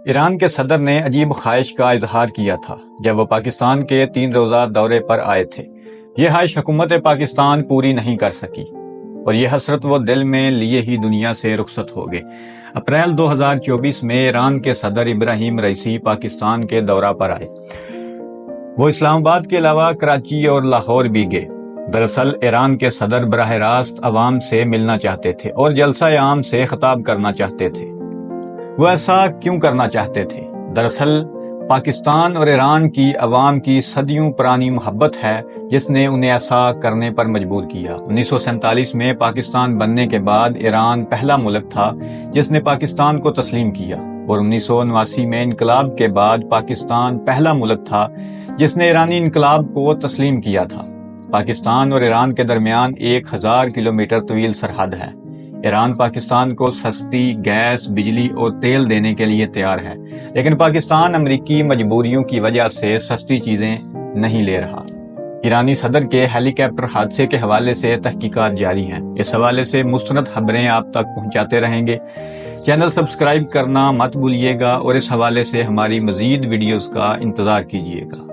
ایران کے صدر نے عجیب خواہش کا اظہار کیا تھا جب وہ پاکستان کے 3 روزہ دورے پر آئے تھے۔ یہ خواہش حکومت پاکستان پوری نہیں کر سکی اور یہ حسرت وہ دل میں لیے ہی دنیا سے رخصت ہو گئے۔ اپریل 2024 میں ایران کے صدر ابراہیم رئیسی پاکستان کے دورہ پر آئے۔ وہ اسلام آباد کے علاوہ کراچی اور لاہور بھی گئے۔ دراصل ایران کے صدر براہ راست عوام سے ملنا چاہتے تھے اور جلسہ عام سے خطاب کرنا چاہتے تھے۔ وہ ایسا کیوں کرنا چاہتے تھے؟ دراصل پاکستان اور ایران کی عوام کی صدیوں پرانی محبت ہے جس نے انہیں ایسا کرنے پر مجبور کیا۔ 1947 میں پاکستان بننے کے بعد ایران پہلا ملک تھا جس نے پاکستان کو تسلیم کیا اور 1979 میں انقلاب کے بعد پاکستان پہلا ملک تھا جس نے ایرانی انقلاب کو تسلیم کیا تھا۔ پاکستان اور ایران کے درمیان 1000 کلومیٹر طویل سرحد ہے۔ ایران پاکستان کو سستی گیس، بجلی اور تیل دینے کے لیے تیار ہے، لیکن پاکستان امریکی مجبوریوں کی وجہ سے سستی چیزیں نہیں لے رہا۔ ایرانی صدر کے ہیلی کاپٹر حادثے کے حوالے سے تحقیقات جاری ہیں۔ اس حوالے سے مستند خبریں آپ تک پہنچاتے رہیں گے۔ چینل سبسکرائب کرنا مت بھولیے گا اور اس حوالے سے ہماری مزید ویڈیوز کا انتظار کیجیے گا۔